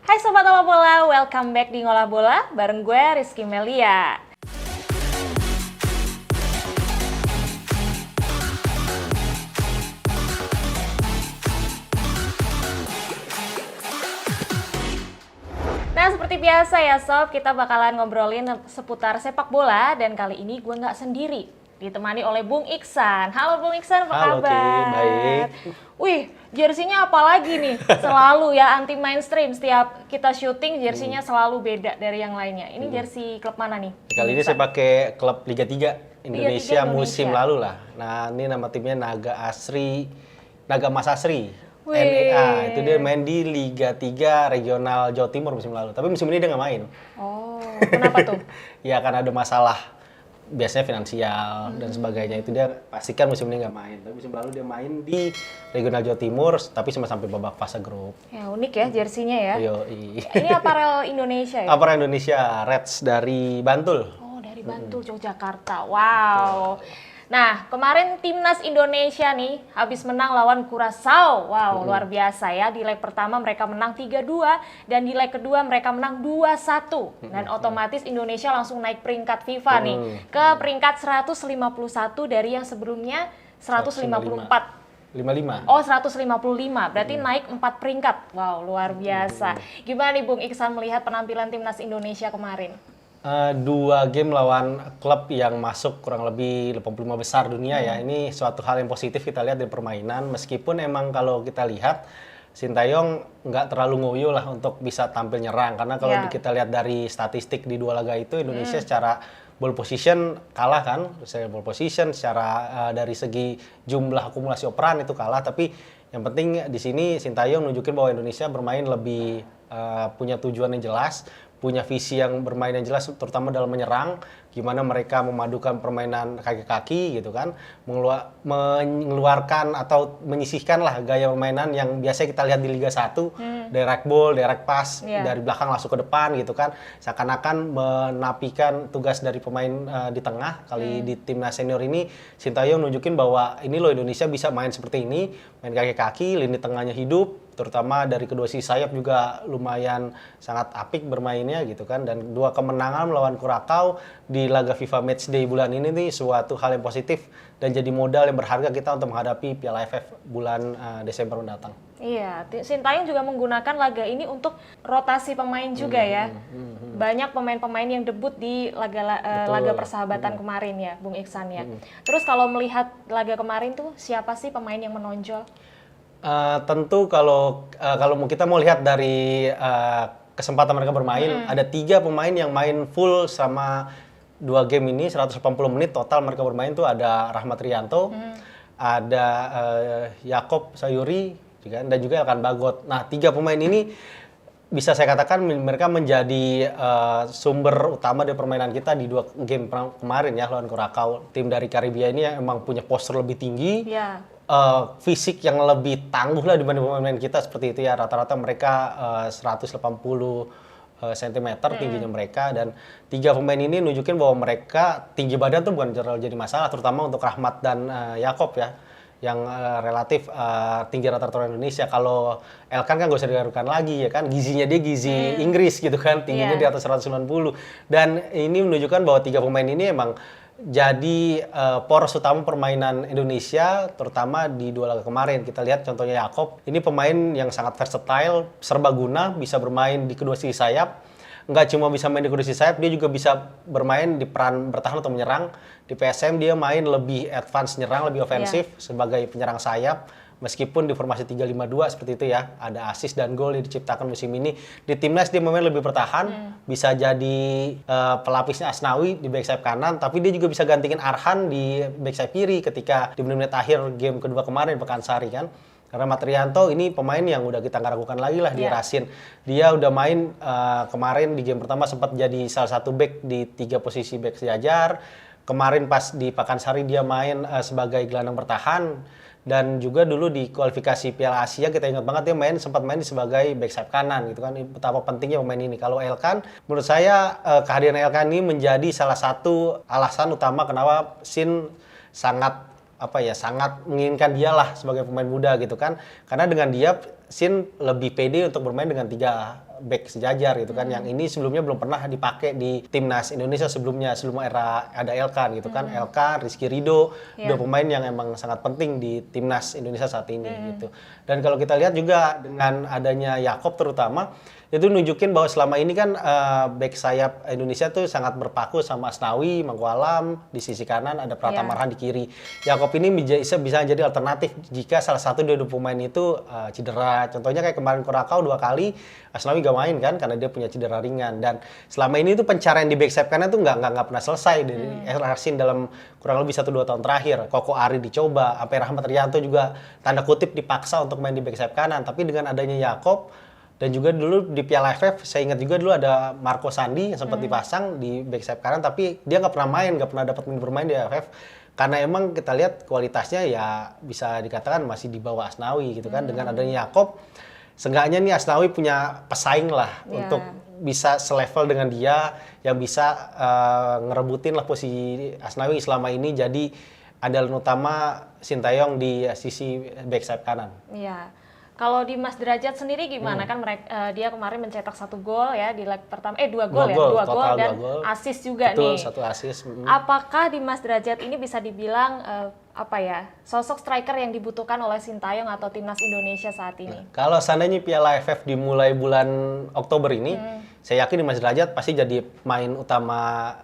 Hai Sobat Olah Bola, welcome back di Ngolah Bola bareng gue Rizky Melia. Nah seperti biasa ya Sob, kita bakalan ngobrolin seputar sepak bola dan kali ini gue nggak sendiri. Ditemani oleh Bung Iksan. Halo Bung Iksan, apa Halo, kabar? Ki, baik. Wih, jersinya apa lagi nih? Selalu ya anti mainstream. Setiap kita syuting jersinya selalu beda dari yang lainnya. Ini jersey klub mana nih? Kali ini saya pakai klub Liga 3 Indonesia, Indonesia. musim lalu lah. Nah, ini nama timnya Naga Mas Asri. Wih. NEA, itu dia main di Liga 3 Regional Jawa Timur musim lalu. Tapi musim ini dia nggak main. Oh, kenapa tuh? Ya, karena ada masalah biasanya finansial dan sebagainya. Itu dia pastikan musim ini nggak main. Tapi musim lalu dia main di Regional Jawa Timur, tapi cuma sampai babak fase grup. Ya unik ya jersinya ya. Yoi. Ini aparel Indonesia ya? Aparel Indonesia, Reds dari Bantul. Oh, dari Bantul, Yogyakarta. Wow. Nah, kemarin timnas Indonesia nih habis menang lawan Curaçao. Wow, luar biasa ya. Di leg pertama mereka menang 3-2 dan di leg kedua mereka menang 2-1. Dan otomatis Indonesia langsung naik peringkat FIFA nih ke peringkat 151 dari yang sebelumnya 154. 55. Oh, 155. Berarti naik 4 peringkat. Wow, luar biasa. Gimana nih Bung Iksan melihat penampilan timnas Indonesia kemarin? Dua game lawan klub yang masuk kurang lebih 85 besar dunia ya. Ini suatu hal yang positif kita lihat dari permainan. Meskipun emang kalau kita lihat Sintayong nggak terlalu ngoyo lah untuk bisa tampil nyerang. Karena kalau kita lihat dari statistik di dua laga itu Indonesia secara ball position kalah kan. Secara ball position, secara dari segi jumlah akumulasi operan itu kalah. Tapi yang penting di sini Sintayong nunjukin bahwa Indonesia bermain lebih punya tujuan yang jelas, punya visi yang bermain yang jelas, terutama dalam menyerang, gimana mereka memadukan permainan kaki-kaki gitu kan, mengeluarkan atau menyisihkan lah gaya permainan yang biasa kita lihat di Liga 1, direct ball, direct pass, dari belakang langsung ke depan gitu kan, seakan-akan menapikan tugas dari pemain di tengah. Kali di timnas senior ini, Sintayong nunjukin bahwa ini loh Indonesia bisa main seperti ini, main kaki-kaki, lini tengahnya hidup, terutama dari kedua sisi sayap juga lumayan sangat apik bermainnya gitu kan. Dan dua kemenangan melawan Curaçao di laga FIFA Matchday bulan ini nih suatu hal yang positif dan jadi modal yang berharga kita untuk menghadapi Piala AFF bulan Desember mendatang. Iya, Sintayong juga menggunakan laga ini untuk rotasi pemain juga ya. Banyak pemain-pemain yang debut di laga persahabatan kemarin ya, Bung Iksan ya. Terus kalau melihat laga kemarin tuh siapa sih pemain yang menonjol? Tentu kalau kita mau lihat dari kesempatan mereka bermain, ada 3 pemain yang main full sama 2 game ini, 180 menit total mereka bermain tuh. Ada Rahmat Rianto, ada Yakob Sayuri, dan juga Elkan Bagot. Nah, 3 pemain ini bisa saya katakan mereka menjadi sumber utama dari permainan kita di 2 game kemarin ya lawan Curaçao. Tim dari Karibia ini yang emang punya postur lebih tinggi. Fisik yang lebih tangguh lah dibanding pemain kita seperti itu ya. Rata-rata mereka 180 cm tingginya mereka, dan 3 pemain ini nunjukin bahwa mereka tinggi badan tuh bukan terlalu jadi masalah, terutama untuk Rahmat dan Yakob ya, yang relatif tinggi rata-rata Indonesia. Kalau Elkan kan gak usah diragukan lagi ya kan, gizinya dia gizi Inggris gitu kan, tingginya di atas 190, dan ini menunjukkan bahwa 3 pemain ini emang jadi poros utama permainan Indonesia, terutama di 2 laga kemarin. Kita lihat contohnya Yakob, ini pemain yang sangat versatile, serbaguna, bisa bermain di kedua sisi sayap. Nggak cuma bisa main di kedua sisi sayap, dia juga bisa bermain di peran bertahan atau menyerang. Di PSM dia main lebih advance nyerang, lebih ofensif sebagai penyerang sayap. Meskipun di formasi 3-5-2 seperti itu ya, ada assist dan gol yang diciptakan musim ini. Di timnas dia memang lebih bertahan, bisa jadi pelapisnya Asnawi di back sayap kanan, tapi dia juga bisa gantingin Arhan di back sayap kiri ketika di menit-menit akhir game kedua kemarin Pekansari kan. Karena Matrianto ini pemain yang udah kita nggak ragukan lagi lah di Rasin. Dia udah main kemarin di game pertama sempat jadi salah satu back di 3 posisi back sejajar. Kemarin pas di Pakansari dia main sebagai gelandang bertahan. Dan juga dulu di kualifikasi Piala Asia kita ingat banget dia sempat main sebagai back sayap kanan gitu kan. Betapa pentingnya pemain ini. Kalau Elkan, menurut saya kehadiran Elkan ini menjadi salah satu alasan utama kenapa Sin sangat menginginkan dia lah sebagai pemain muda gitu kan. Karena dengan dia Sin lebih pede untuk bermain dengan 3 back sejajar gitu kan, yang ini sebelumnya belum pernah dipakai di timnas Indonesia sebelum era ada Elkan gitu kan, Elkan, Rizky Ridho, dua pemain yang emang sangat penting di timnas Indonesia saat ini gitu. Dan kalau kita lihat juga dengan adanya Yakob terutama, itu nunjukin bahwa selama ini kan back sayap Indonesia tuh sangat berpaku sama Asnawi, Mangku Alam di sisi kanan, ada Pratama Arhan di kiri. Yakob ini bisa jadi alternatif jika salah satu dari dua pemain itu cedera. Contohnya kayak kemarin Kurakau 2 kali, Asnawi gak main kan karena dia punya cedera ringan. Dan selama ini tuh pencarian di back sayap kanan tuh nggak pernah selesai dari Ersin dalam kurang lebih 1-2 tahun terakhir. Koko Ari dicoba, sampai Rahmat Rianto juga tanda kutip dipaksa untuk main di back sayap kanan. Tapi dengan adanya Yakob, dan juga dulu di Piala AFF, saya ingat juga dulu ada Marco Sandi yang sempat dipasang di back sayap kanan, tapi dia nggak pernah dapat menit bermain di AFF. Karena emang kita lihat kualitasnya ya bisa dikatakan masih di bawah Asnawi gitu kan. Dengan adanya Yakob, seenggaknya nih Asnawi punya pesaing lah untuk bisa selevel dengan dia, yang bisa ngerebutin lah posisi Asnawi selama ini jadi andalan utama Sintayong di sisi back sayap kanan. Iya. Kalau di Mas Derajat sendiri gimana kan dia kemarin mencetak 1 gol ya di leg pertama, 2 gol ya, 2 gol dan assist juga. Betul, nih. 1 assist. Apakah di Mas Derajat ini bisa dibilang sosok striker yang dibutuhkan oleh Sintayong atau timnas Indonesia saat ini? Kalau seandainya Piala AFF dimulai bulan Oktober ini, saya yakin di Mas Derajat pasti jadi main utama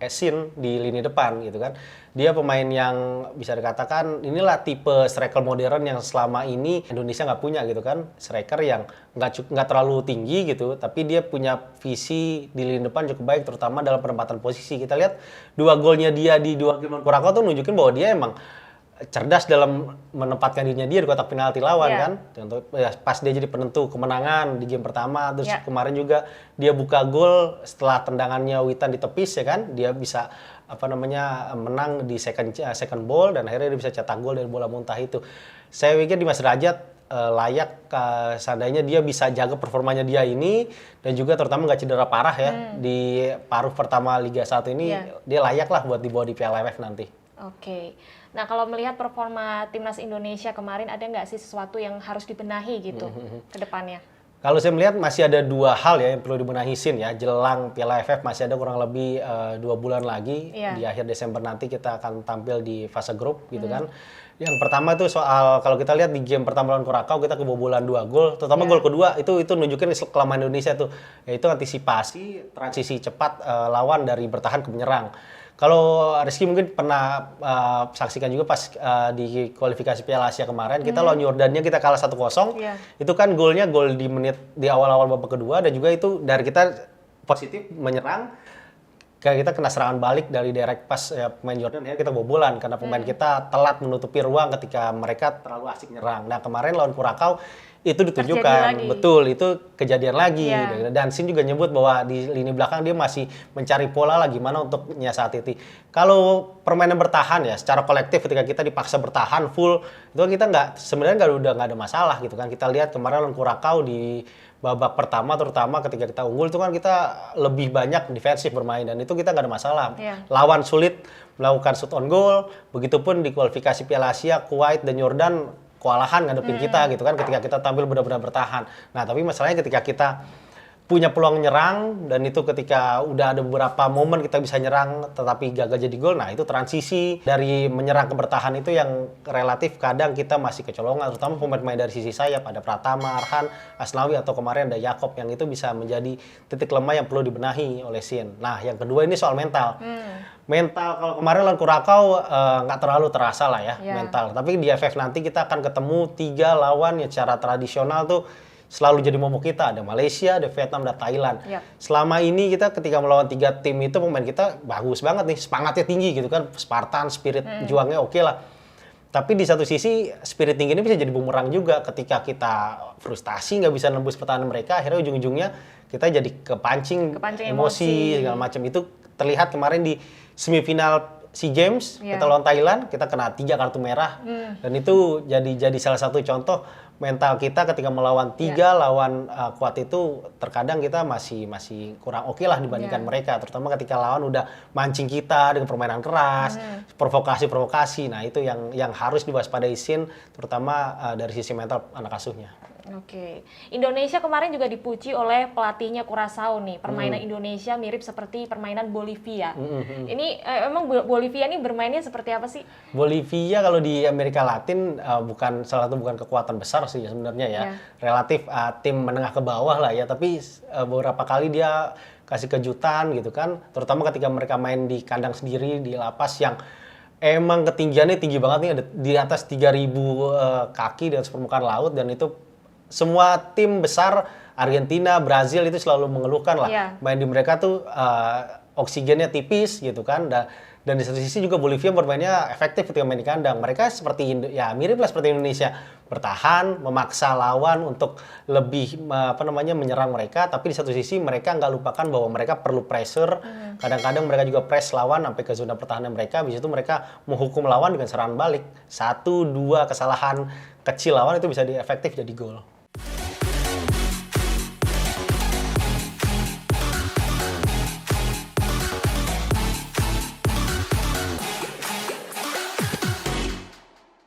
Esin di lini depan gitu kan. Dia pemain yang bisa dikatakan inilah tipe striker modern yang selama ini Indonesia nggak punya gitu kan. Striker yang nggak terlalu tinggi gitu, tapi dia punya visi di lini depan cukup baik, terutama dalam penempatan posisi. Kita lihat 2 golnya dia di 2 game Kurakau tuh nunjukin bahwa dia emang cerdas dalam menempatkan dirinya dia di kotak penalti lawan kan. Contoh pas dia jadi penentu kemenangan di game pertama, terus kemarin juga dia buka gol setelah tendangannya Witan ditepis ya kan. Dia bisa menang di second ball dan akhirnya dia bisa cetak gol dari bola muntah itu. Saya pikir di Mas Derajat layak seandainya dia bisa jaga performanya dia ini dan juga terutama nggak cedera parah ya di paruh pertama Liga 1 ini, dia layak lah buat dibawa di Piala AFF nanti. Oke. Nah, kalau melihat performa timnas Indonesia kemarin, ada nggak sih sesuatu yang harus dibenahi gitu ke depannya? Kalau saya melihat masih ada 2 hal ya yang perlu dibenahi Sin ya. Jelang Piala AFF masih ada kurang lebih 2 bulan lagi. Di akhir Desember nanti kita akan tampil di fase grup gitu kan. Yang pertama itu soal, kalau kita lihat di game pertama lawan Kurakau kita kebobolan 2 gol, terutama gol kedua itu nunjukin kelemahan Indonesia tuh, yaitu antisipasi transisi cepat lawan dari bertahan ke menyerang. Kalau Rizky mungkin pernah saksikan juga pas di kualifikasi Piala Asia kemarin, kita lawan Yordania kita kalah 1-0. Itu kan gol di awal-awal babak kedua, dan juga itu dari kita positif menyerang, kayak kita kena serangan balik dari direct pass pemain Jordan, ya kita bobolan karena pemain kita telat menutupi ruang ketika mereka terlalu asik nyerang. Nah, kemarin lawan Kurakau itu ditunjukkan, betul, itu kejadian lagi. Dan Sin juga nyebut bahwa di lini belakang dia masih mencari pola lah gimana untuk nyiasati. Kalau permainan bertahan ya, secara kolektif ketika kita dipaksa bertahan full, itu kita sebenarnya udah nggak ada masalah gitu kan. Kita lihat kemarin lawan Kurakau di babak pertama, terutama ketika kita unggul itu kan kita lebih banyak defensif bermain, dan itu kita nggak ada masalah. Lawan sulit melakukan shoot on goal, begitupun di kualifikasi Piala Asia, Kuwait dan Jordan kewalahan ngadepin kita gitu kan ketika kita tampil benar-benar bertahan. Nah, tapi masalahnya ketika kita punya peluang nyerang, dan itu ketika udah ada beberapa momen kita bisa nyerang tetapi gagal jadi gol, nah itu transisi dari menyerang ke bertahan itu yang relatif kadang kita masih kecolongan, terutama pemain-pemain dari sisi sayap, ada Pratama, Arhan, Asnawi, atau kemarin ada Yakob, yang itu bisa menjadi titik lemah yang perlu dibenahi oleh Sin. Nah, yang kedua ini soal mental. Mental, kalau kemarin lawan Kurakau nggak terlalu terasa lah ya mental, tapi di AFF nanti kita akan ketemu 3 lawan yang secara tradisional tuh selalu jadi momok kita, ada Malaysia, ada Vietnam, ada Thailand. Selama ini kita ketika melawan 3 tim itu pemain kita bagus banget nih, semangatnya tinggi gitu kan, Spartan, spirit juangnya oke lah. Tapi di satu sisi spirit tinggi ini bisa jadi bumerang juga ketika kita frustasi nggak bisa nembus pertahanan mereka, akhirnya ujung-ujungnya kita jadi kepancing emosi segala macam. Itu terlihat kemarin di semifinal SEA Games, kita lawan Thailand, kita kena 3 kartu merah, dan itu jadi salah satu contoh mental kita ketika melawan 3 lawan kuat itu terkadang kita masih kurang oke lah dibandingkan mereka, terutama ketika lawan udah mancing kita dengan permainan keras, provokasi. Nah, itu yang harus diwaspadai Sin, terutama dari sisi mental anak asuhnya. Oke, Indonesia kemarin juga dipuji oleh pelatihnya Curaçao nih. Permainan Indonesia mirip seperti permainan Bolivia. Ini emang Bolivia ini bermainnya seperti apa sih? Bolivia kalau di Amerika Latin bukan kekuatan besar sih sebenarnya ya. Iya. Relatif tim menengah ke bawah lah ya, tapi beberapa kali dia kasih kejutan gitu kan, terutama ketika mereka main di kandang sendiri di lapas yang emang ketinggiannya tinggi banget nih, ada di atas 3.000 kaki di atas permukaan laut, dan itu semua tim besar Argentina, Brazil itu selalu mengeluhkan lah. Iya. Main di mereka tuh oksigennya tipis gitu kan. Dan di satu sisi juga Bolivia bermainnya efektif ketika main di kandang. Mereka seperti mirip lah seperti Indonesia, bertahan, memaksa lawan untuk lebih menyerang mereka. Tapi di satu sisi mereka nggak lupakan bahwa mereka perlu pressure. Kadang-kadang mereka juga press lawan sampai ke zona pertahanan mereka. Habis itu mereka menghukum lawan dengan serangan balik. 1-2 kesalahan kecil lawan itu bisa efektif jadi gol.